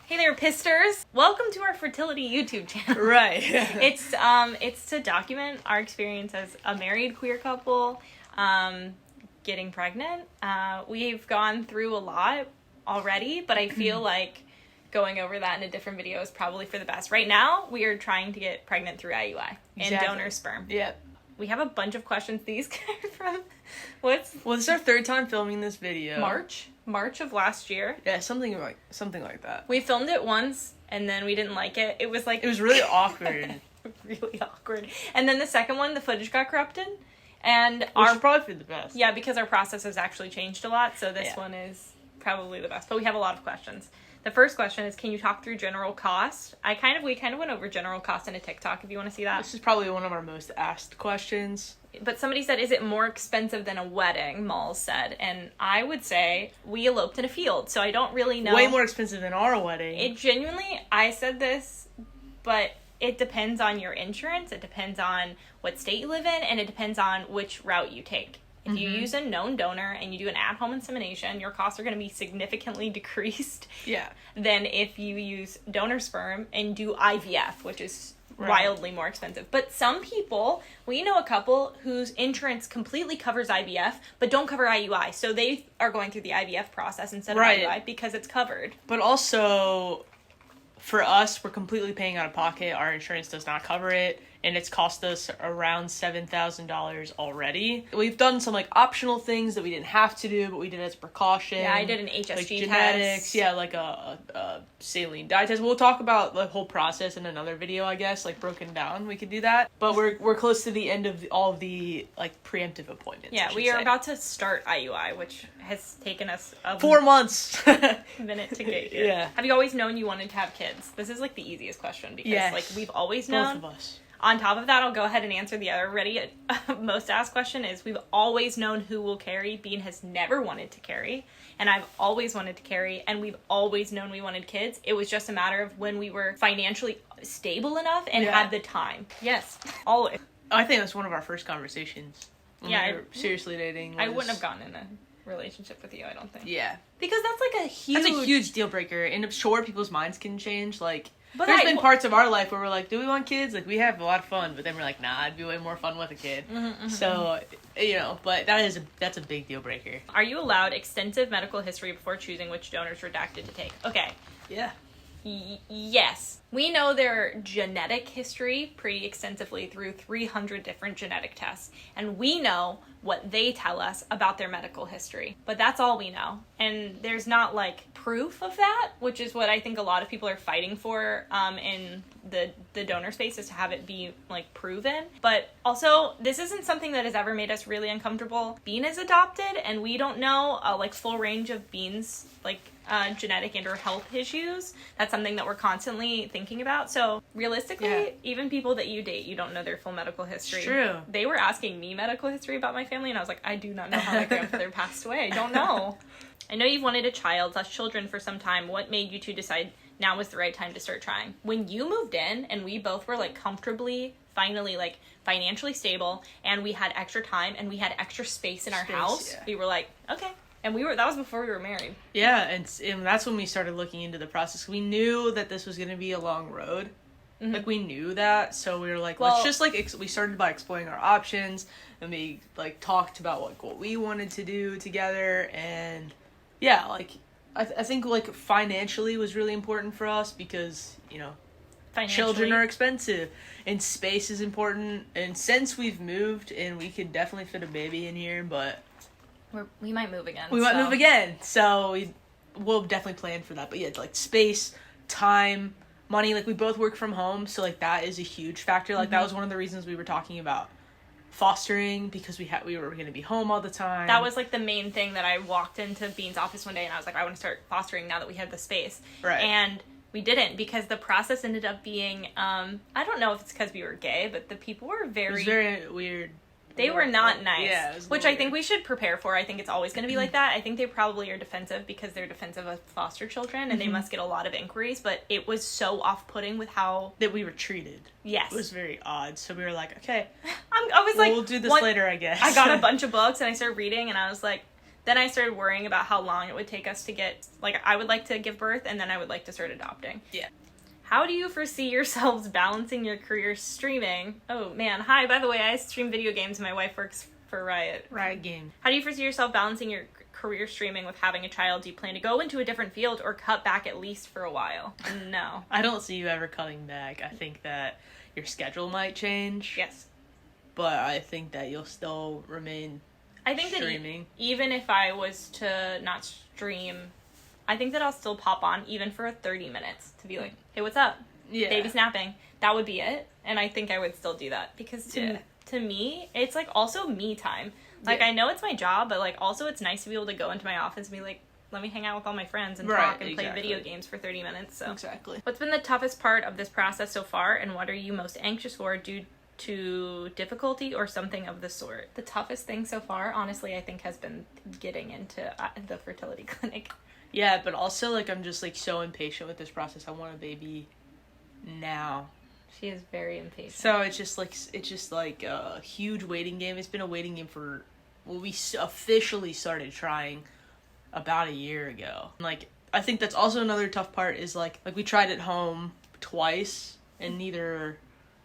Hey there, pisters! Welcome to our fertility YouTube channel. Right. It's to document our experience as a married queer couple, getting pregnant. We've gone through a lot already, but I feel like going over that in a different video is probably for the best. Right now, we are trying to get pregnant through IUI and donor sperm. Yep. We have a bunch of questions. These are from Well, this is our third time filming this video. March of last year. Yeah, something like that. We filmed it once and then we didn't like it. It was really awkward. Really awkward. And then the second one, the footage got corrupted. And Which is probably for the best. Yeah, because our process has actually changed a lot, so this one is probably the best. But we have a lot of questions. The first question is, can you talk through general cost? We kind of went over general cost in a TikTok if you want to see that. This is probably one of our most asked questions. But somebody said, is it more expensive than a wedding? Malls said. And I would say we eloped in a field, so I don't really know. Way more expensive than our wedding. It genuinely, I said this, but it depends on your insurance, it depends on what state you live in, and it depends on which route you take. If you use a known donor and you do an at-home insemination, your costs are going to be significantly decreased than if you use donor sperm and do IVF, which is wildly more expensive. But some people, we know a couple whose insurance completely covers IVF, but don't cover IUI. So they are going through the IVF process instead of IUI because it's covered. But also, for us, we're completely paying out of pocket. Our insurance does not cover it. And it's cost us around $7,000 already. We've done some optional things that we didn't have to do, but we did as a precaution. Yeah, I did an HSG genetics, test. Yeah, a saline dye test. We'll talk about the whole process in another video, I guess, broken down. We could do that. But we're close to the end of all of the preemptive appointments. Yeah, we are about to start IUI, which has taken us 4 months minute to get here. Yeah. Have you always known you wanted to have kids? This is the easiest question because we've always known. Both of us. On top of that, I'll go ahead and answer the other most asked question is we've always known who will carry. Bean has never wanted to carry, and I've always wanted to carry, and we've always known we wanted kids. It was just a matter of when we were financially stable enough and had the time. Yes, always. I think that's one of our first conversations. When we were seriously dating. I wouldn't have gotten in a relationship with you, I don't think. Yeah. Because that's That's a huge deal breaker, and I'm sure people's minds can change, But there's been parts of our life where we're like, do we want kids? We have a lot of fun, but then we're like, nah, it'd be way more fun with a kid. So, but that's a big deal breaker. Are you allowed extensive medical history before choosing which donors redacted to take? Okay. Yeah. Yes. We know their genetic history pretty extensively through 300 different genetic tests. And we know what they tell us about their medical history. But that's all we know. And there's not proof of that, which is what I think a lot of people are fighting for in the donor space, is to have it be proven. But also, this isn't something that has ever made us really uncomfortable. Bean is adopted, and we don't know full range of Bean's genetic and or health issues. That's something that we're constantly thinking about. So realistically, even people that you date, you don't know their full medical history. It's true. They were asking me medical history about my family, and I was like, I do not know how my grandfather passed away. I don't know. I know you've wanted a child/children for some time. What made you two decide now was the right time to start trying? When you moved in and we both were comfortably, finally financially stable, and we had extra time and we had extra space in our house, we were like, okay. And that was before we were married. Yeah, and that's when we started looking into the process. We knew that this was going to be a long road. We knew that, so we were like, let's just we started by exploring our options, and we talked about what we wanted to do together, and I think financially was really important for us because children are expensive and space is important, and since we've moved, and we could definitely fit a baby in here, but we might move again. Might move again, so we'll definitely plan for that. But yeah, space, time, money. We both work from home, so that is a huge factor. That was one of the reasons we were talking about fostering, because we were going to be home all the time. That was the main thing that I walked into Bean's office one day and I was like, I want to start fostering now that we had the space. Right. And we didn't, because the process ended up being I don't know if it's because we were gay, but the people were it was very weird. They were not nice. Yeah, which I think we should prepare for. I think it's always going to be like that. I think they probably are defensive because they're defensive of foster children, and they must get a lot of inquiries, but it was so off-putting with how that we were treated. Yes. It was very odd. So we were like, okay. I was we'll do this later, I guess. I got a bunch of books, and I started reading, and I was like, Then I started worrying about how long it would take us to get, like, I would like to give birth, and then I would like to start adopting. Yeah. How do you foresee yourselves balancing your career streaming? Oh, man. Hi, by the way, I stream video games, and my wife works for Riot. Riot Game. How do you foresee yourself balancing your career streaming with having a child? Do you plan to go into a different field or cut back at least for a while? No. I don't see you ever cutting back. I think that your schedule might change. Yes. But I think that you'll still remain streaming. That even if I was to not stream, I think that I'll still pop on even for 30 minutes to be like, hey, what's up? Yeah. Baby's napping. That would be it. And I think I would still do that because to me, it's like also me time. Like, I know it's my job, but like also it's nice to be able to go into my office and be like, let me hang out with all my friends and talk and play video games for 30 minutes. So Exactly. What's been the toughest part of this process so far, and what are you most anxious for due to difficulty or something of the sort? The toughest thing so far, honestly, I think has been getting into the fertility clinic. Yeah, but also, like, I'm just, like, so impatient with this process. I want a baby now. She is very impatient. So it's just like a huge waiting game. It's been a waiting game for, well, we officially started trying about a year ago. Like, I think that's also another tough part is, like we tried at home twice, and neither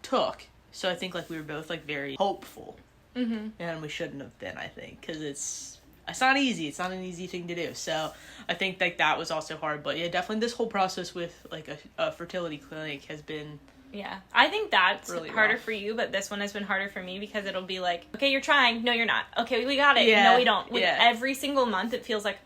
took. So I think, like, we were both, like, very hopeful. Mm-hmm. And we shouldn't have been, I think, because it's not easy. It's not an easy thing to do. So I think, like, that was also hard. But, yeah, definitely this whole process with, like, a fertility clinic has been... Yeah, I think that's really harder rough for you, but this one has been harder for me because it'll be like, okay, you're trying. No, you're not. Okay, we got it. Yeah. No, we don't. Yeah. Every single month, it feels like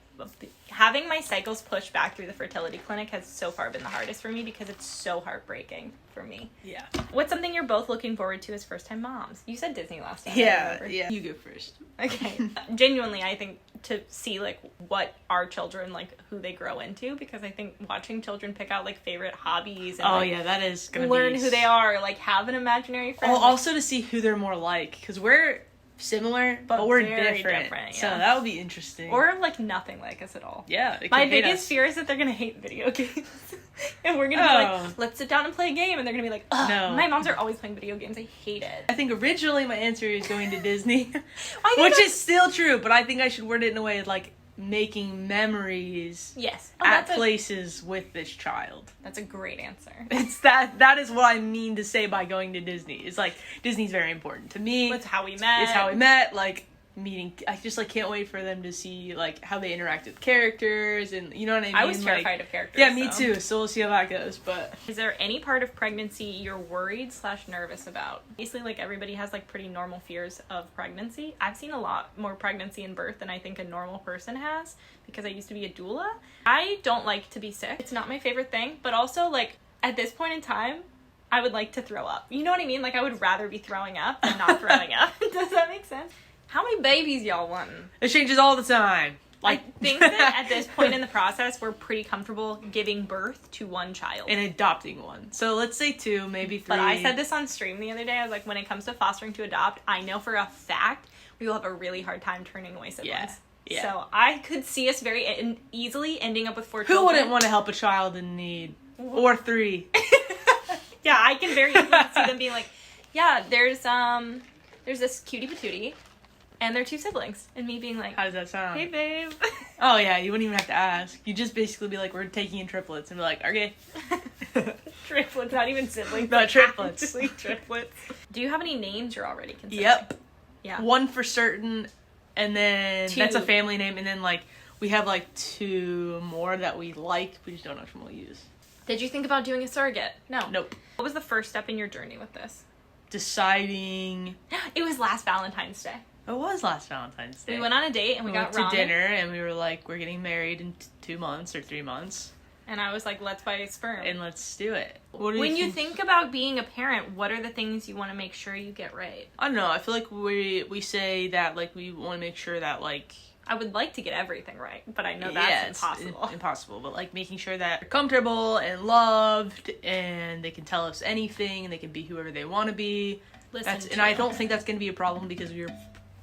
having my cycles pushed back through the fertility clinic has so far been the hardest for me because it's so heartbreaking for me. Yeah. What's something you're both looking forward to as first-time moms? You said Disney last time. Yeah. You go first. Okay. Genuinely, I think to see, like, what our children, like, who they grow into, because I think watching children pick out, like, favorite hobbies and, that is gonna learn who they are, like, have an imaginary friend. Oh, also to see who they're more like, because we're similar, but we're very different. Yeah. So that would be interesting. Or, like, nothing like us at all. Yeah. My biggest fear is that they're gonna hate video games. And we're gonna be like, let's sit down and play a game. And they're gonna be like, ugh, no. My moms are always playing video games. I hate it. I think originally my answer is going to Disney, which is still true, but I think I should word it in a way like making memories yes. at places with this child. That's a great answer. It's that is what I mean to say by going to Disney. It's like Disney's very important to me. It's how we met. It's how we met, like meeting. I just like can't wait for them to see like how they interact with characters, and you know what I mean. I was terrified of characters. Yeah, me too. So we'll see how that goes. But is there any part of pregnancy you're worried / nervous about? Basically, like everybody has like pretty normal fears of pregnancy. I've seen a lot more pregnancy and birth than I think a normal person has because I used to be a doula. I don't like to be sick. It's not my favorite thing, but also like at this point in time, I would like to throw up. You know what I mean? Like I would rather be throwing up than not throwing up. Does that make sense? How many babies y'all wanting? It changes all the time. I think that at this point in the process, we're pretty comfortable giving birth to one child. And adopting one. So let's say 2, maybe 3. But I said this on stream the other day. I was like, when it comes to fostering to adopt, I know for a fact we will have a really hard time turning away siblings. Yeah. So I could see us very easily ending up with 4 children. Who wouldn't want to help a child in need? Or 3. Yeah, I can very easily see them being like, yeah, there's this cutie patootie. And they're 2 siblings. And me being like, how does that sound? Hey, babe. Oh, yeah, you wouldn't even have to ask. You just basically be like, we're taking in triplets. And be like, okay. Triplets, not even siblings. No, triplets. Actually, triplets. Do you have any names you're already considering? Yep. Yeah. 1 for certain. And then 2. That's a family name. And then, like, we have, like, 2 more that we like. We just don't know which one we'll use. Did you think about doing a surrogate? No. Nope. What was the first step in your journey with this? Deciding. It was last Valentine's Day. It was last Valentine's Day. We went on a date and we got went to ramen. dinner and we were like, we're getting married in 2 months or 3 months. And I was like, let's buy sperm. And let's do it. When you think about being a parent, what are the things you want to make sure you get right? I don't know. I feel like we say that, like, we want to make sure that, like... I would like to get everything right, but I know that's impossible. Impossible, but, like, making sure that they're comfortable and loved and they can tell us anything and they can be whoever they want to be. And I don't think that's going to be a problem because we're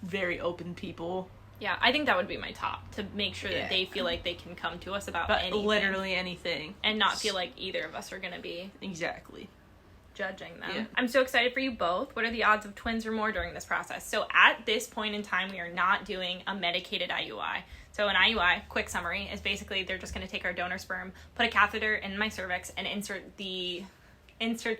very open people. Yeah, I think that would be my top, to make sure that they feel like they can come to us about anything. Literally anything. And not feel like either of us are going to be exactly judging them. Yeah. I'm so excited for you both. What are the odds of twins or more during this process? So at this point in time, we are not doing a medicated IUI. So an IUI, quick summary, is basically they're just going to take our donor sperm, put a catheter in my cervix, and insert the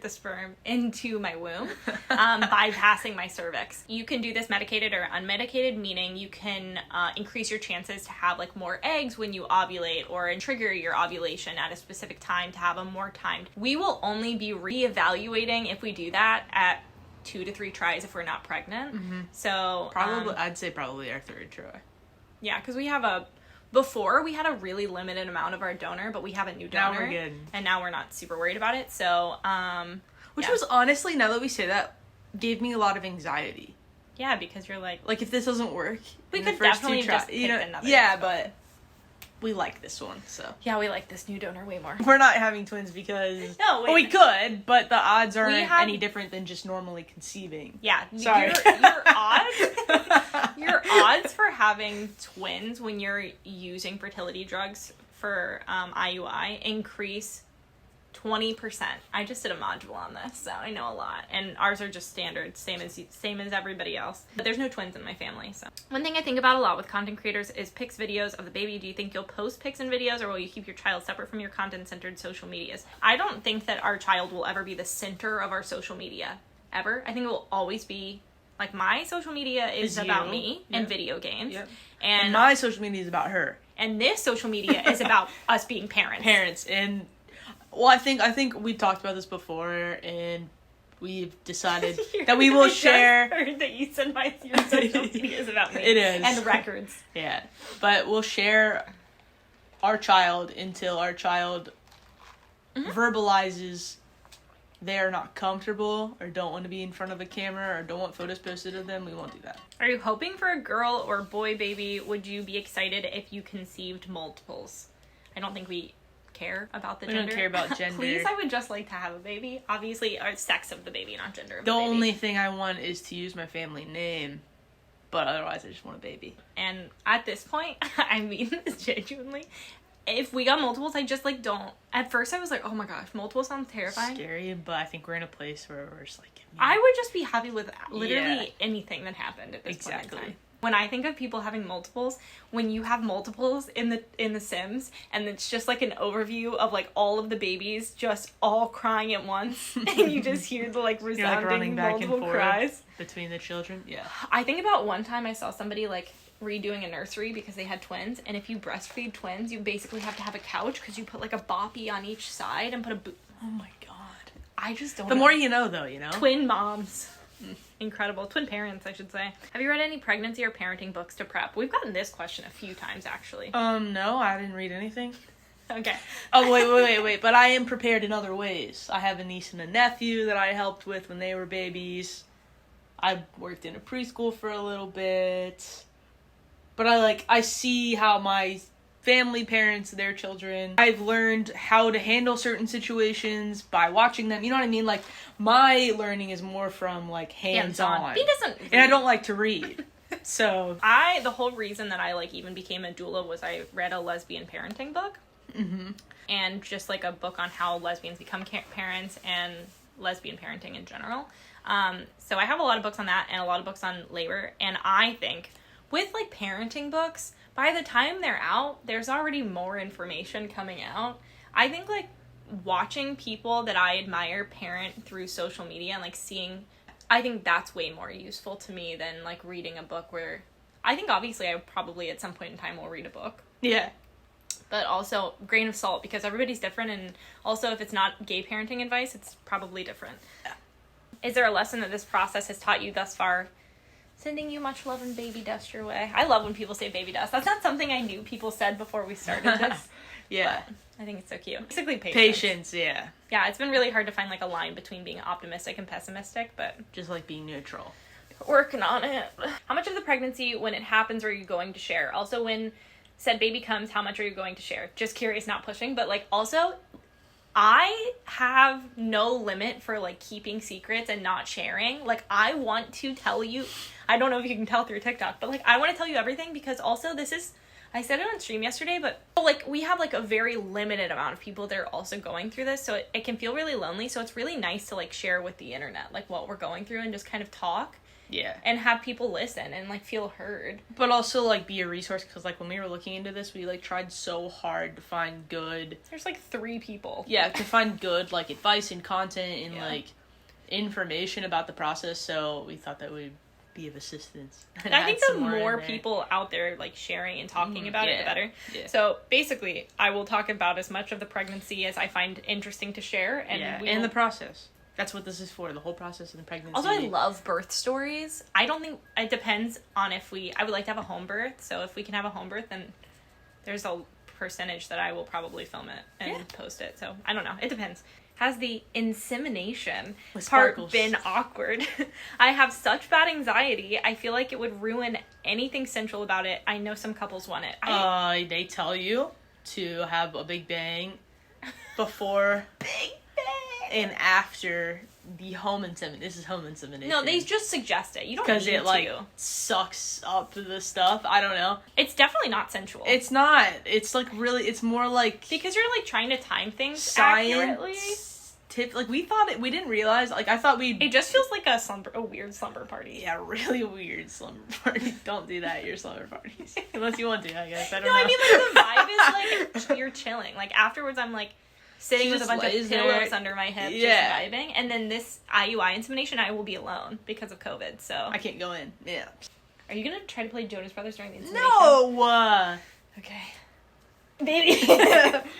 sperm into my womb, bypassing my cervix. You can do this medicated or unmedicated, meaning you can increase your chances to have like more eggs when you ovulate, or trigger your ovulation at a specific time to have a more timed. We will only be reevaluating if we do that at 2 to 3 tries if we're not pregnant. So probably, I'd say probably our 3rd try. Yeah, because before we had a really limited amount of our donor, but we have a new donor. Now we're good. And now we're not super worried about it. So, which was honestly, now that we say that, gave me a lot of anxiety. Yeah, because you're like if this doesn't work, we could definitely just pick another. Yeah, but we like this one, so. Yeah, we like this new donor way more. We're not having twins because... No, well, we could, but the odds aren't any different than just normally conceiving. Yeah. Sorry. Your odds for having twins when you're using fertility drugs for IUI increase 20%. I just did a module on this, so I know a lot. And ours are just standard, same as everybody else. But there's no twins in my family, so. One thing I think about a lot with content creators is pics, videos of the baby. Do you think you'll post pics and videos, or will you keep your child separate from your content-centered social medias? I don't think that our child will ever be the center of our social media, ever. I think it will always be, like, my social media is about me and video games. Yep. And my social media is about her. And this social media is about us being parents. And... Well, I think we talked about this before, and we've decided that we will share... I heard that you said your social media is about me. It is. And the records. Yeah. But we'll share our child until our child verbalizes they are not comfortable or don't want to be in front of a camera or don't want photos posted of them. We won't do that. Are you hoping for a girl or boy baby? Would you be excited if you conceived multiples? I don't think we... care about the gender. We don't care about gender. Please, I would just like to have a baby. Obviously, our sex of the baby, not gender of the the baby. The only thing I want is to use my family name, but otherwise I just want a baby. And at this point, I mean this genuinely, if we got multiples, I just like don't. At first I was like, oh my gosh, multiples sounds terrifying. Scary, but I think we're in a place where we're just like... I would just be happy with literally anything that happened at this point in time. When I think of people having multiples, when you have multiples in the Sims, and it's just like an overview of like all of the babies just all crying at once, and you just hear the like resounding multiple cries between the children. Yeah. I think about one time I saw somebody like redoing a nursery because they had twins, and if you breastfeed twins, you basically have to have a couch because you put like a boppy on each side and put a oh my god. I just don't The know. more you know, though, you know? Twin moms. Incredible. Twin parents, I should say. Have you read any pregnancy or parenting books to prep? We've gotten this question a few times, actually. No, I didn't read anything. Okay. Oh, wait. But I am prepared in other ways. I have a niece and a nephew that I helped with when they were babies. I worked in a preschool for a little bit. But I see how my family parents their children. I've learned how to handle certain situations by watching them. You know what I mean? Like, my learning is more from, like, hands-on. He doesn't read. And I don't like to read. So... the whole reason that I, like, even became a doula was I read a lesbian parenting book. Mm-hmm. And just, like, a book on how lesbians become parents and lesbian parenting in general. So I have a lot of books on that and a lot of books on labor. And I think with, like, parenting books... by the time they're out, there's already more information coming out. I think, like, watching people that I admire parent through social media and, like, seeing... I think that's way more useful to me than, like, reading a book where... I think, obviously, I probably at some point in time will read a book. Yeah. But also, grain of salt, because everybody's different, and also, if it's not gay parenting advice, it's probably different. Yeah. Is there a lesson that this process has taught you thus far? Sending you much love and baby dust your way. I love when people say baby dust. That's not something I knew people said before we started this. Yeah. But I think it's so cute. Basically patience. Patience, yeah. Yeah, it's been really hard to find, like, a line between being optimistic and pessimistic, but... just, like, being neutral. Working on it. How much of the pregnancy, when it happens, are you going to share? Also, when said baby comes, how much are you going to share? Just curious, not pushing, but, like, also... I have no limit for, like, keeping secrets and not sharing. Like, I want to tell you... I don't know if you can tell through TikTok, but, like, I want to tell you everything because also this is... I said it on stream yesterday, but, like, we have, like, a very limited amount of people that are also going through this, so it can feel really lonely, so it's really nice to, like, share with the internet, like, what we're going through and just kind of talk Yeah. And have people listen and, like, feel heard. But also, like, be a resource, because, like, when we were looking into this, we, like, tried so hard to find good... There's, like, 3 people. Yeah, to find good, like, advice and content and, like, information about the process, so we thought that would be of assistance. And I think the more people out there, like, sharing and talking about it, the better. Yeah. So, basically, I will talk about as much of the pregnancy as I find interesting to share. And the process. That's what this is for, the whole process of the pregnancy. Also, I love birth stories. I don't think... It depends on if we... I would like to have a home birth, so if we can have a home birth, then there's a percentage that I will probably film it and post it. So, I don't know. It depends. Has the insemination part been awkward? I have such bad anxiety. I feel like it would ruin anything sensual about it. I know some couples want it. They tell you to have a big bang before Big bang! and after the home insemination. This is home insemination. No, they just suggest it. You don't need to. Because it, like, sucks up the stuff. I don't know. It's definitely not sensual. It's not. It's, like, really, it's more like... Because you're, like, trying to time things accurately. Like, we didn't realize, like, I thought It just feels like a weird slumber party. Yeah, really weird slumber party. Don't do that at your slumber parties. Unless you want to, I guess. I don't know. I mean, like, the vibe is, like, you're chilling. Like, afterwards, I'm, like, sitting with a bunch of pillows under my hip, just vibing. And then this IUI insemination, I will be alone because of COVID, so... I can't go in. Yeah. Are you gonna try to play Jonas Brothers during the insemination? No! Okay. Baby.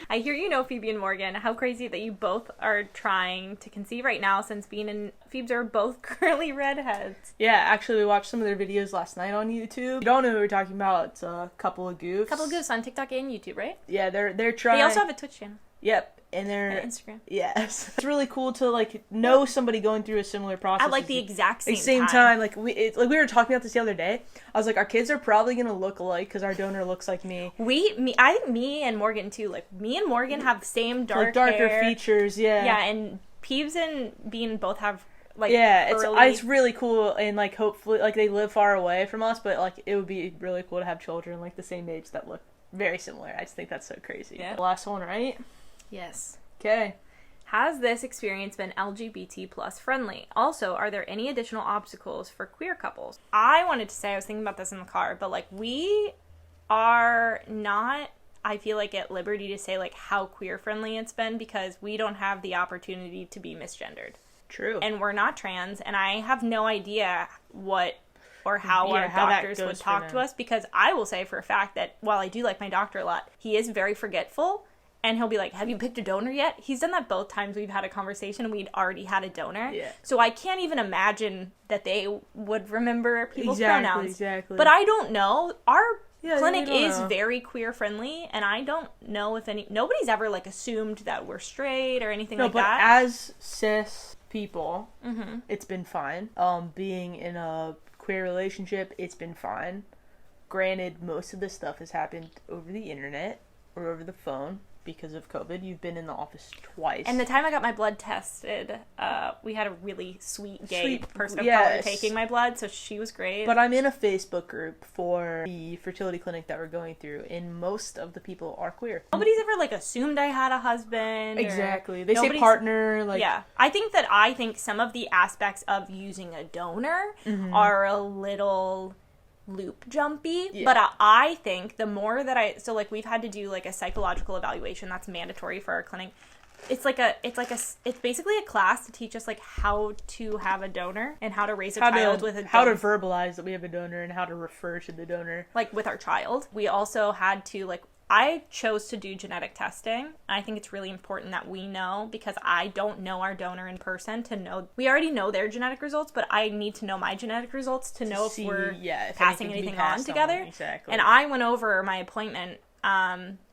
I hear you know Phoebe and Morgan. How crazy that you both are trying to conceive right now, since Bean and Phoebes are both curly redheads. Yeah, actually we watched some of their videos last night on YouTube. You don't know who we're talking about. It's a couple of goofs. Couple of goofs on TikTok and YouTube, right? Yeah, they're trying. They also have a Twitch channel. Yep. And they're... Instagram. Yes. It's really cool to, like, know somebody going through a similar process. At, like, the exact same time. Like, we were talking about this the other day. I was like, our kids are probably going to look alike because our donor looks like me. I think me and Morgan, too. Like, me and Morgan have the same darker hair. Features, yeah. Yeah, and Peeves and Bean both have, like, it's really cool, and, like, hopefully, like, they live far away from us, but, like, it would be really cool to have children, like, the same age that look very similar. I just think that's so crazy. Yeah. The last one, right? Yes. Okay. Has this experience been LGBT plus friendly? Also, are there any additional obstacles for queer couples? I wanted to say, I was thinking about this in the car, but, like, we are not, I feel like, at liberty to say, like, how queer friendly it's been, because we don't have the opportunity to be misgendered. True. And we're not trans, and I have no idea what or how our doctors would talk to us, because I will say for a fact that while I do like my doctor a lot, he is very forgetful. And he'll be like, have you picked a donor yet? He's done that both times we've had a conversation and we'd already had a donor. Yeah. So I can't even imagine that they would remember people's pronouns. Exactly. But I don't know. Our clinic is very queer friendly, and I don't know if nobody's ever, like, assumed that we're straight or anything like that. No, but as cis people, it's been fine. Being in a queer relationship, it's been fine. Granted, most of this stuff has happened over the internet or over the phone. Because of COVID, you've been in the office twice. And the time I got my blood tested, we had a really sweet gay person of color taking my blood, so she was great. But I'm in a Facebook group for the fertility clinic that we're going through, and most of the people are queer. Nobody's ever, like, assumed I had a husband. Exactly. They say partner, like... Yeah. I think some of the aspects of using a donor are a little... loop jumpy, but I think the more that so, like, we've had to do, like, a psychological evaluation that's mandatory for our clinic. It's basically a class to teach us, like, how to have a donor and how to raise a child with a donor. How to verbalize that we have a donor and how to refer to the donor. Like, with our child. We also had to, like, I chose to do genetic testing. I think it's really important that we know, because I don't know our donor in person to know. We already know their genetic results, but I need to know my genetic results to know if we're passing anything on together. Exactly. And I went over my appointment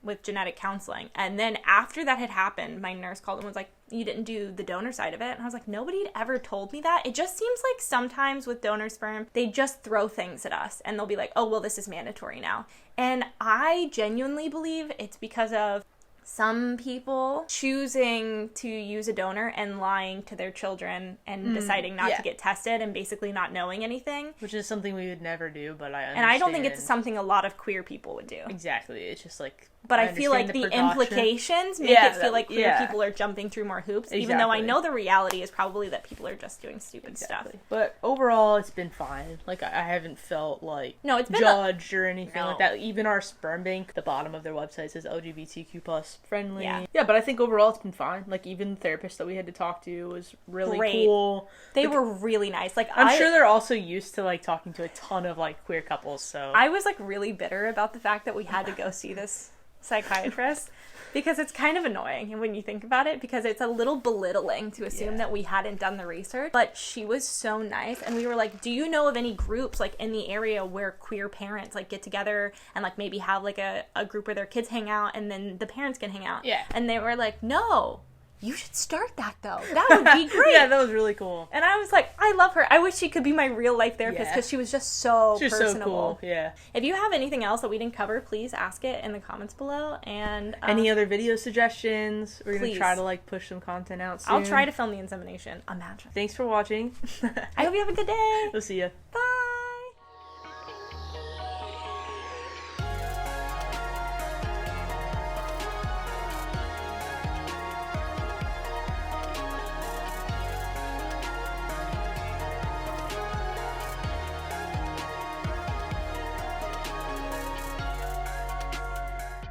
with genetic counseling. And then after that had happened, my nurse called and was like, you didn't do the donor side of it. And I was like, nobody had ever told me that. It just seems like sometimes with donor sperm, they just throw things at us and they'll be like, oh, well, this is mandatory now. And I genuinely believe it's because of some people choosing to use a donor and lying to their children and deciding not to get tested and basically not knowing anything. Which is something we would never do, but I understand. And I don't think it's something a lot of queer people would do. Exactly. It's just like But I feel like the implications make it feel like queer people are jumping through more hoops, even though I know the reality is probably that people are just doing stupid stuff. But overall, it's been fine. Like, I haven't felt, like, it's been judged or anything like that. Even our sperm bank, the bottom of their website says LGBTQ plus friendly. Yeah, but I think overall it's been fine. Like, even the therapist that we had to talk to was really cool. They were really nice. Like, I'm sure they're also used to, like, talking to a ton of, like, queer couples, so. I was, like, really bitter about the fact that we had to go see this psychiatrist because it's kind of annoying when you think about it, because it's a little belittling to assume that we hadn't done the research. But she was so nice, and we were like, do you know of any groups like in the area where queer parents like get together and like maybe have like a group where their kids hang out and then the parents can hang out? And they were like, no. You should start that, though. That would be great. Yeah, that was really cool. And I was like, I love her. I wish she could be my real-life therapist, because she was just so personable. So cool. Yeah. If you have anything else that we didn't cover, please ask it in the comments below. And any other video suggestions? We're going to try to, like, push some content out soon. I'll try to film the insemination. Imagine. Thanks for watching. I hope you have a good day. We'll see ya. Bye.